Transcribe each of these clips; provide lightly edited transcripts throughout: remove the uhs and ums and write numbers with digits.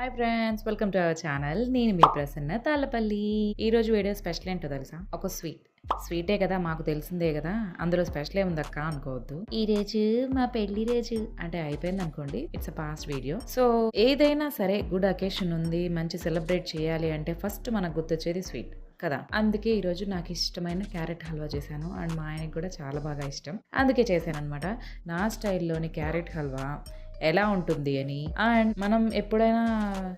Hi friends, welcome to our channel. నేను మీ ప్రసన్న తాళ్ళపల్లి. ఈరోజు video special ఏంటో తెలుసా? ఒక స్వీటే కదా, మాకు తెలిసిందే కదా, అందులో స్పెషల్ ఏముందక్క అనుకోవద్దు. ఈ రోజు మా పెళ్లి రోజు అంటే అయిపోయింది అనుకోండి, it's a past video. So ఏదైనా సరే గుడ్ అకేషన్ ఉంది, మంచి సెలబ్రేట్ చేయాలి అంటే ఫస్ట్ మనకు గుర్తొచ్చేది స్వీట్ కదా. అందుకే ఈరోజు నాకు ఇష్టమైన క్యారెట్ హల్వా చేశాను అండ్ మా ఆయనకి కూడా చాలా బాగా ఇష్టం, అందుకే చేశాను అనమాట. నా స్టైల్లోని క్యారెట్ హల్వా ఎలా ఉంటుంది అని. అండ్ మనం ఎప్పుడైనా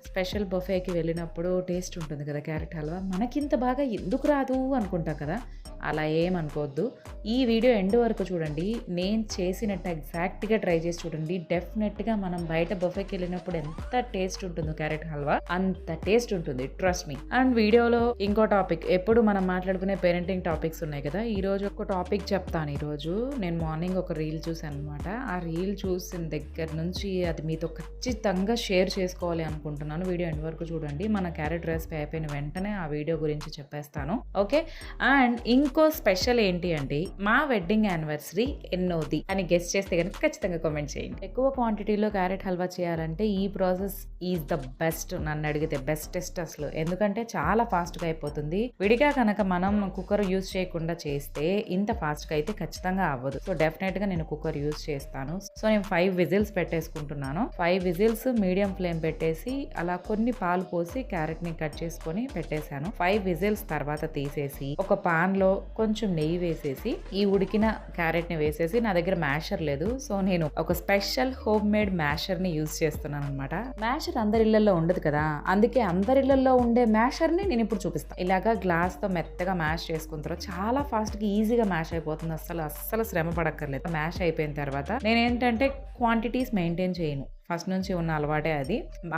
స్పెషల్ బఫేకి వెళ్ళినప్పుడు టేస్ట్ ఉంటుంది కదా క్యారెట్ హల్వా, మనకింత బాగా ఎందుకు రాదు అనుకుంటాం కదా, అలా ఏమనుకోవద్దు. ఈ వీడియో ఎండ్ వరకు చూడండి, నేను చేసినట్టు ఎగ్జాక్ట్గా ట్రై చేసి చూడండి. డెఫినెట్గా మనం బయట బఫేకి వెళ్ళినప్పుడు ఎంత టేస్ట్ ఉంటుందో క్యారెట్ హల్వా, అంత టేస్ట్ ఉంటుంది, ట్రస్ట్ మీ. అండ్ వీడియోలో ఇంకో టాపిక్, ఎప్పుడు మనం మాట్లాడుకునే పేరెంటింగ్ టాపిక్స్ ఉన్నాయి కదా, ఈ రోజు ఒక టాపిక్ చెప్తాను. ఈరోజు నేను మార్నింగ్ ఒక రీల్ చూసాను అనమాట. ఆ రీల్ చూసిన దగ్గర నుంచి అది మీతో ఖచ్చితంగా షేర్ చేసుకోవాలి అనుకుంటున్నాను. వీడియో ఎండ్ వరకు చూడండి. మన క్యారెట్ రెసిపీ అయిపోయిన వెంటనే ఆ వీడియో గురించి చెప్పేస్తాను, ఓకే. అండ్ ఇంకో స్పెషల్ ఏంటి అంటే, మా వెడ్డింగ్ యానివర్సరీ ఎన్నోది అని గెస్ట్ చేస్తే కనుక ఖచ్చితంగా కామెంట్ చేయండి. ఎక్కువ క్వాంటిటీలో క్యారెట్ హల్వా చేయాలంటే ఈ ప్రాసెస్ ఈజ్ ద బెస్ట్, నన్ను అడిగితే బెస్టెస్ట్ అసలు. ఎందుకంటే చాలా ఫాస్ట్గా అయిపోతుంది. విడిగా కనుక మనం కుక్కర్ యూజ్ చేయకుండా చేస్తే ఇంత ఫాస్ట్గా అయితే ఖచ్చితంగా అవ్వదు. సో డెఫినెట్గా నేను కుక్కర్ యూజ్ చేస్తాను. సో నేను 5 విజిల్స్ పెట్టేసుకుంటున్నాను. 5 విజిల్స్ మీడియం ఫ్లేమ్ పెట్టేసి అలా కొన్ని పాలు పోసి క్యారెట్ ని కట్ చేసుకొని పెట్టేశాను. 5 విజిల్స్ తర్వాత తీసేసి ఒక పాన్ లో కొంచెం నెయ్యి వేసేసి ఈ ఉడికిన క్యారెట్ ని వేసేసి, నా దగ్గర మ్యాషర్ లేదు సో నేను ఒక స్పెషల్ హోమ్ మేడ్ మ్యాషర్ ని యూజ్ చేస్తున్నాను అనమాట. మ్యాషర్ అందరి ఇళ్లలో ఉండదు కదా, అందుకే అందరి ఇళ్లలో ఉండే మ్యాషర్ ని నేను ఇప్పుడు చూపిస్తాను. ఇలాగా గ్లాస్ తో మెత్తగా మ్యాష్ చేసుకున్న తర్వాత చాలా ఫాస్ట్ గా ఈజీగా మ్యాష్ అయిపోతుంది, అస్సలు శ్రమ పడక్కర్లేదు. మ్యాష్ అయిపోయిన తర్వాత నేను ఏంటంటే క్వాంటిటీస్ మెయింటైన్ చేయను, ఫస్ట్ నుంచి ఉన్న అలవాటే అది.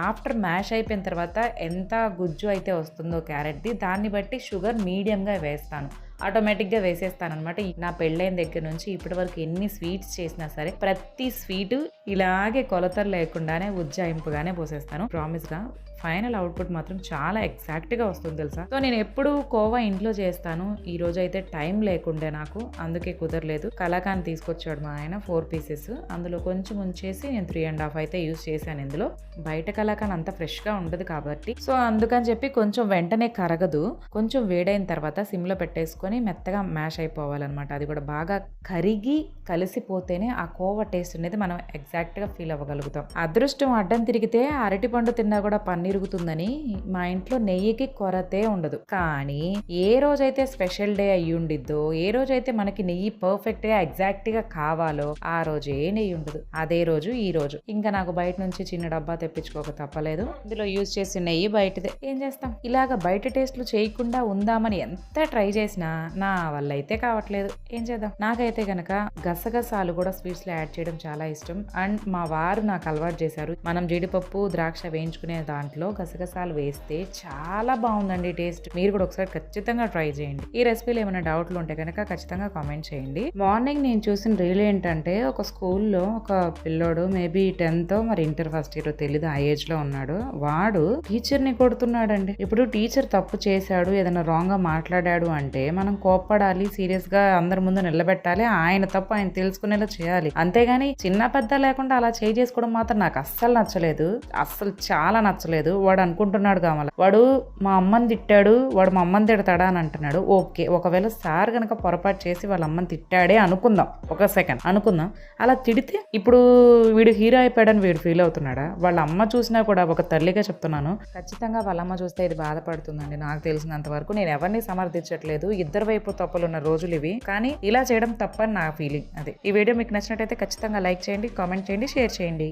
ఆఫ్టర్ మ్యాష్ అయిపోయిన తర్వాత ఎంత గుజ్జు అయితే వస్తుందో క్యారెట్ది, దాన్ని బట్టి షుగర్ మీడియంగా వేస్తాను, ఆటోమేటిక్గా వేసేస్తాను అనమాట. నా పెళ్ళైన దగ్గర నుంచి ఇప్పటి వరకు ఎన్ని స్వీట్స్ చేసినా సరే ప్రతి స్వీటు ఇలాగే కొలతలు లేకుండానే ఉజ్జాయింపుగానే పోసేస్తాను. ప్రామిస్గా ఫైనల్ అవుట్పుట్ మాత్రం చాలా ఎగ్జాక్ట్గా వస్తుంది తెలుసా. సో నేను ఎప్పుడు కోవా ఇంట్లో చేస్తాను, ఈ రోజు అయితే టైం లేకుండే నాకు, అందుకే కుదరలేదు. కలాకాన్ తీసుకొచ్చాడు మా ఆయన 4 పీసెస్, అందులో కొంచెం ఉంచేసి నేను 3.5 అయితే యూజ్ చేశాను. ఇందులో బయట కలాకాన్ అంత ఫ్రెష్గా ఉండదు కాబట్టి, సో అందుకని చెప్పి కొంచెం వెంటనే కరగదు, కొంచెం వేడైన తర్వాత సిమ్లో పెట్టేసుకొని మెత్తగా మ్యాష్ అయిపోవాలన్నమాట. అది కూడా బాగా కరిగి కలిసిపోతేనే ఆ కోవా టేస్ట్ అనేది మనం ఎగ్జాక్ట్గా ఫీల్ అవ్వగలుగుతాం. అదృష్టం అడ్డం తిరిగితే అరటిపండు తిన్నా కూడా పన్నీరుగుతుందని మా ఇంట్లో నెయ్యికి కొరతే ఉండదు. కానీ ఏ రోజైతే స్పెషల్ డే అయ్యి ఉండిద్దో, ఏ రోజైతే మనకి నెయ్యి పర్ఫెక్ట్ గా ఎగ్జాక్ట్ గా కావాలో ఆ రోజే నెయ్యి ఉండదు. అదే రోజు ఈ రోజు ఇంకా నాకు బయట నుంచి చిన్న డబ్బా తెప్పించుకోక తప్పలేదు. ఇందులో యూజ్ చేసిన నెయ్యి బయటదే. ఏం చేస్తాం, ఇలాగ బయట టేస్ట్లు చేయకుండా ఉందామని ఎంత ట్రై చేసినా నా వల్ల అయితే కావట్లేదు. ఏం చేద్దాం. నాకైతే గనక గసగసాలు కూడా స్వీట్స్ లో యాడ్ చేయడం చాలా ఇష్టం. అండ్ మా వారు నాకు అలవాటు చేశారు, మనం జీడిపప్పు ద్రాక్ష వేయించుకునే దాంట్లో గసగసాలు వేస్తే చాలా బాగుందండి టేస్ట్. మీరు కూడా ఒకసారి ఖచ్చితంగా ట్రై చేయండి. ఈ రెసిపీలో ఏమైనా డౌట్లు ఉంటే కనుక ఖచ్చితంగా కామెంట్ చేయండి. మార్నింగ్ నేను చూసిన రీల్ ఏంటంటే, ఒక స్కూల్లో ఒక పిల్లోడు మేబీ 10th మరి ఇంటర్ ఫస్ట్ ఇయర్ తెలీదు, ఆ ఏజ్ లో ఉన్నాడు. వాడు టీచర్ ని కొడుతున్నాడండి. ఇప్పుడు టీచర్ తప్పు చేశాడు, ఏదైనా రాంగ్ గా మాట్లాడాడు అంటే మనం కోప్పడాలి, సీరియస్ గా అందరి ముందు నిలబెట్టాలి, ఆయన తప్పు ఆయన తెలుసుకునేలా చేయాలి. అంతేగాని చిన్న పెద్ద లేకుండా అలా చేసుకోవడం మాత్రం నాకు అస్సలు నచ్చలేదు, అస్సలు చాలా నచ్చలేదు. వాడు అనుకుంటున్నాడు కావాలి, వాడు మా అమ్మని తిట్టాడు, వాడు మా అమ్మని తిడతాడా అని అంటున్నాడు. ఓకే, ఒకవేళ సార్ గనక పొరపాటు చేసి వాళ్ళ అమ్మని తిట్టాడే అనుకుందాం, ఒక సెకండ్ అనుకుందాం. అలా తిడితే ఇప్పుడు వీడు హీరో అయిపోయాడని వీడు ఫీల్ అవుతున్నాడా? వాళ్ళ అమ్మ చూసినా కూడా, ఒక తల్లిగా చెప్తున్నాను, ఖచ్చితంగా వాళ్ళ అమ్మ చూస్తే ఇది బాధపడుతుందండి. నాకు తెలిసినంత వరకు నేను ఎవరిని సమర్థించట్లేదు, ఇద్దరు వైపు తప్పులున్న రోజులు ఇవి, కానీ ఇలా చేయడం తప్పని నా ఫీలింగ్. అదే ఈ వీడియో మీకు నచ్చినట్టయితే ఖచ్చితంగా లైక్ చేయండి, కామెంట్ చేయండి, షేర్ చేయండి.